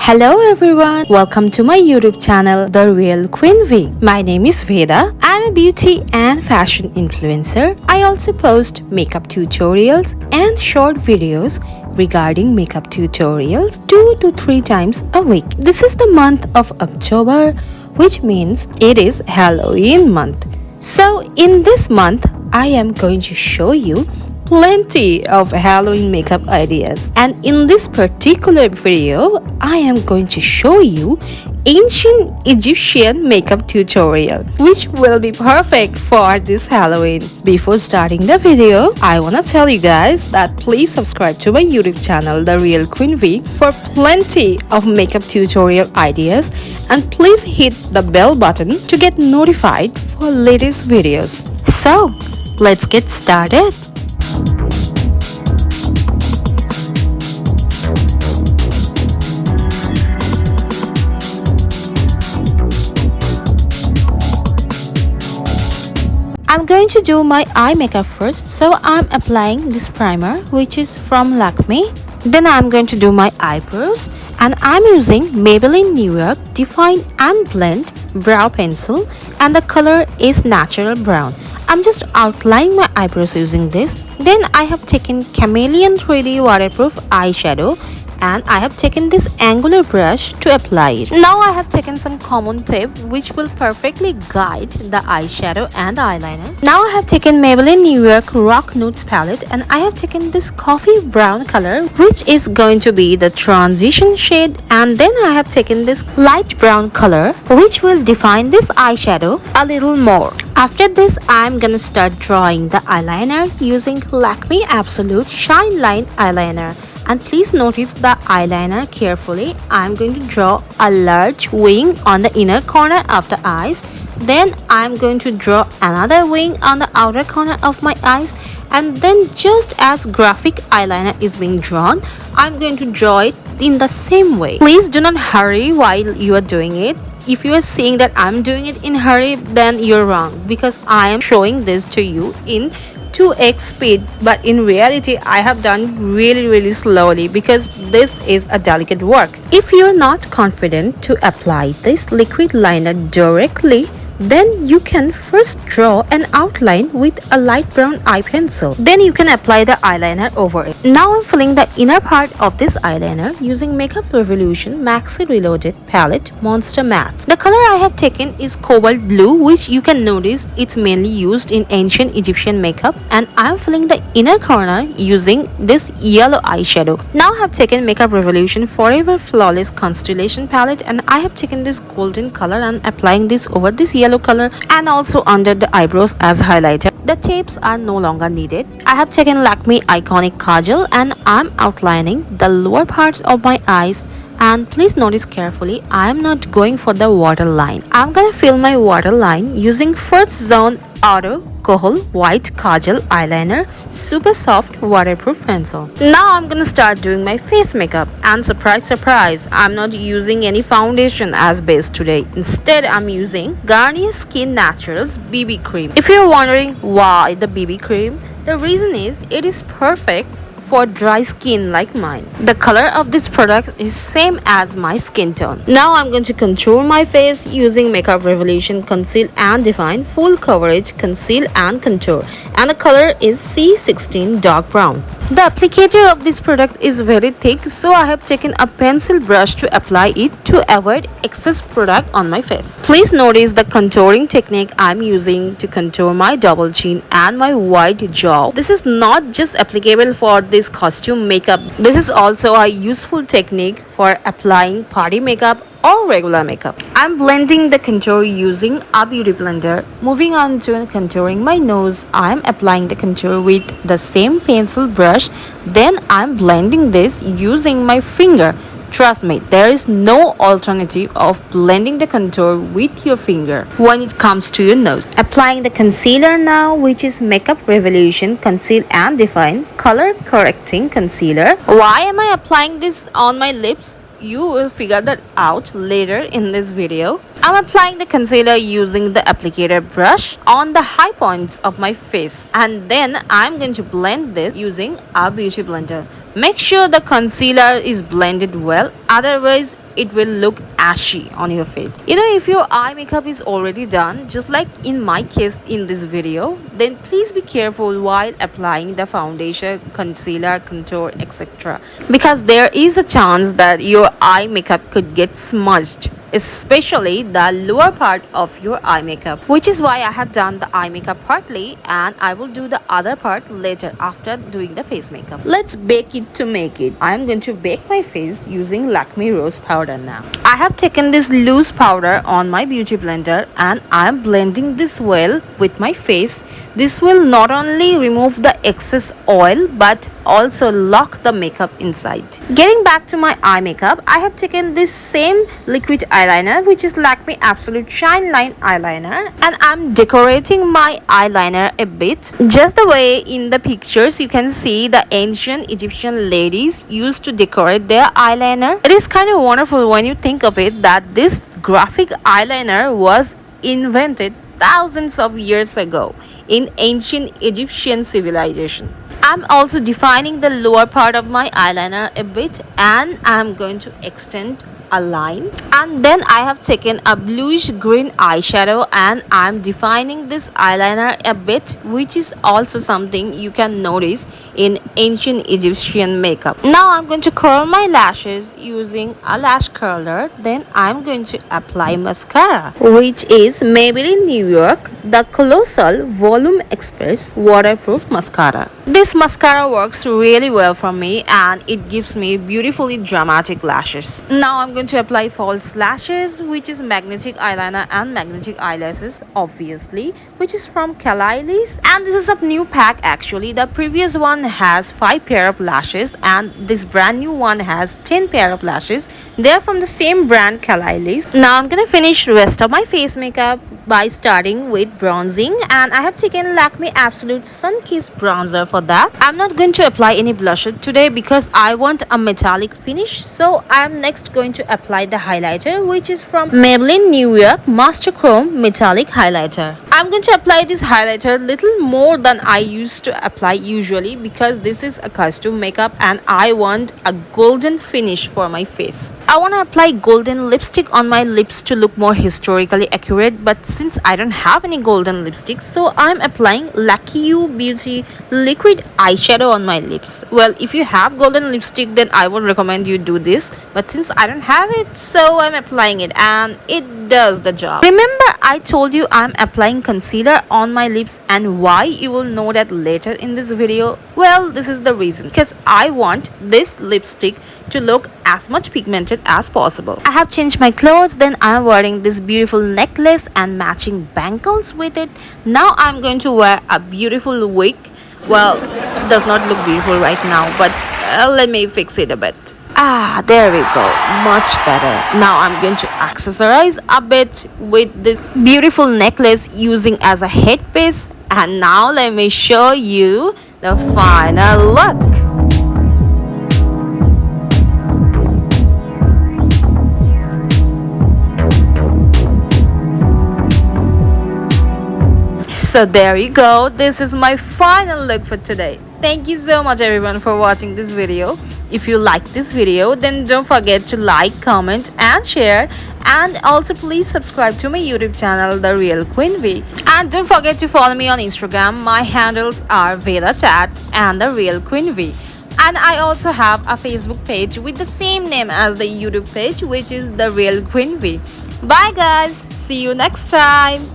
Hello everyone, welcome to my YouTube channel, The Real Queen Vee. My name is Veda. I'm a beauty and fashion influencer. I also post makeup tutorials and short videos regarding makeup tutorials 2 to 3 times a week. This is the month of October, which means it is Halloween month. So in this month, I am going to show you plenty of Halloween makeup ideas, and in this particular video I am going to show you ancient Egyptian makeup tutorial which will be perfect for this Halloween. Before starting the video, I want to tell you guys that please subscribe to my YouTube channel, The Real Queen Vee, for plenty of makeup tutorial ideas, and please hit the bell button to get notified for latest videos. So let's get started. I'm going to do my eye makeup first, so I'm applying this primer which is from Lakmé. Then I'm going to do my eyebrows, and I'm using Maybelline Nude Define and Blend Brow Pencil, and the color is natural brown. I'm just outlining my eyebrows using this. Then I have taken Chameleon 3D waterproof eyeshadow, and I have taken this angular brush to apply it. Now I have taken some common tape which will perfectly guide the eyeshadow and the eyeliner. Now I have taken Maybelline New York Rock Nudes palette, and I have taken this coffee brown color which is going to be the transition shade, and then I have taken this light brown color which will define this eyeshadow a little more. After this, I'm gonna start drawing the eyeliner using Lakmé Absolute Shine Line Eyeliner. And please notice the eyeliner carefully. I'm going to draw a large wing on the inner corner of the eyes. Then I'm going to draw another wing on the outer corner of my eyes. And then just as graphic eyeliner is being drawn, I'm going to draw it in the same way. Please do not hurry while you are doing it. If you are seeing that I'm doing it in hurry, then you're wrong, because I am showing this to you in 2x speed, but in reality I have done really slowly because this is a delicate work. If you're not confident to apply this liquid liner directly, then you can first draw an outline with a light brown eye pencil. Then you can apply the eyeliner over it. Now I'm filling the inner part of this eyeliner using Makeup Revolution Maxi Reloaded Palette Monster Matte. The color I have taken is cobalt blue, which you can notice it's mainly used in ancient Egyptian makeup, and I'm filling the inner corner using this yellow eyeshadow. Now I have taken Makeup Revolution Forever Flawless Constellation palette, and I have taken this golden color and applying this over this yellow color and also under the eyebrows as highlighter. The tapes are no longer needed. I have taken Lakmé Iconic Kajal, and I'm outlining the lower part of my eyes. And please notice carefully, I am not going for the waterline. I'm gonna fill my waterline using First Zone Auto Kohl White Kajal Eyeliner Super Soft Waterproof Pencil. Now I'm gonna start doing my face makeup, and surprise, I'm not using any foundation as base today. Instead, I'm using Garnier Skin Naturals BB Cream. If you're wondering why the BB Cream, the reason is it is perfect for dry skin like mine. The color of this product is same as my skin tone. Now I'm going to contour my face using Makeup Revolution Conceal and Define Full Coverage Conceal and Contour, and the color is C16 Dark Brown. The applicator of this product is very thick, so I have taken a pencil brush to apply it to avoid excess product on my face. Please notice the contouring technique I'm using to contour my double chin and my wide jaw. This is not just applicable for this costume makeup. This is also a useful technique for applying party makeup or regular makeup. I'm blending the contour using a beauty blender. Moving on to contouring my nose, I'm applying the contour with the same pencil brush. Then I'm blending this using my finger. Trust me, there is no alternative of blending the contour with your finger when it comes to your nose. Applying the concealer now, which is Makeup Revolution Conceal and Define Color Correcting Concealer. Why am I applying this on my lips? You will figure that out later in this video. I'm applying the concealer using the applicator brush on the high points of my face, and then I'm going to blend this using a beauty blender. Make sure the concealer is blended well, otherwise it will look ashy on your face. You know, if your eye makeup is already done, just like in my case in this video, then please be careful while applying the foundation, concealer, contour, etc. because there is a chance that your eye makeup could get smudged, especially the lower part of your eye makeup, which is why I have done the eye makeup partly and I will do the other part later after doing the face makeup. Let's bake it to make it. I am going to bake my face using Lakmé Rose powder now. I have taken this loose powder on my beauty blender and I am blending this well with my face. This will not only remove the excess oil but also lock the makeup inside. Getting back to my eye makeup, I have taken this same liquid eyeliner, which is Lakmé Absolute Shine Line eyeliner, and I'm decorating my eyeliner a bit just the way in the pictures you can see the ancient Egyptian ladies used to decorate their eyeliner. It is kind of wonderful when you think of it that this graphic eyeliner was invented thousands of years ago in ancient Egyptian civilization. I'm also defining the lower part of my eyeliner a bit and I'm going to extend a line, and then I have taken a bluish green eyeshadow and I'm defining this eyeliner a bit, which is also something you can notice in ancient Egyptian makeup. Now I'm going to curl my lashes using a lash curler. Then I'm going to apply mascara, which is Maybelline New York, the Colossal Volume Express Waterproof Mascara. This mascara works really well for me and it gives me beautifully dramatic lashes. Now I'm going to apply false lashes, which is magnetic eyeliner and magnetic eyelashes, obviously, which is from Colossal, and this is a new pack actually. The previous one has 5 pair of lashes and this brand new one has 10 pair of lashes. They're from the same brand, Colossal. Now I'm gonna finish the rest of my face makeup by starting with bronzing, and I have taken Lakmé Absolute Sun Kissed bronzer for that. I'm not going to apply any blusher today because I want a metallic finish, so I'm next going to apply the highlighter, which is from Maybelline New York Master Chrome Metallic Highlighter. I'm going to apply this highlighter little more than I used to apply usually because this is a costume makeup and I want a golden finish for my face. I want to apply golden lipstick on my lips to look more historically accurate, but since I don't have any golden lipstick, so I'm applying Lakmé Beauty liquid eyeshadow on my lips. Well, if you have golden lipstick, then I would recommend you do this, but since I don't have it, so I'm applying it and it does the job. Remember I told you I'm applying concealer on my lips, and why? You will know that later in this video. Well, this is the reason, because I want this lipstick to look as much pigmented as possible. I have changed my clothes, then I'm wearing this beautiful necklace and matching bangles with it. Now I'm going to wear a beautiful wig. Well, does not look beautiful right now, but let me fix it a bit. There we go, much better. Now I'm going to accessorize a bit with this beautiful necklace using as a headpiece, and now let me show you the final look. So there you go, this is my final look for today. Thank you so much everyone for watching this video. If you like this video, then don't forget to like, comment and share, and also please subscribe to my YouTube channel, The Real Queen Vee, and don't forget to follow me on Instagram. My handles are Veda Chat and The Real Queen Vee, and I also have a Facebook page with the same name as the YouTube page, which is The Real Queen Vee. Bye guys, see you next time.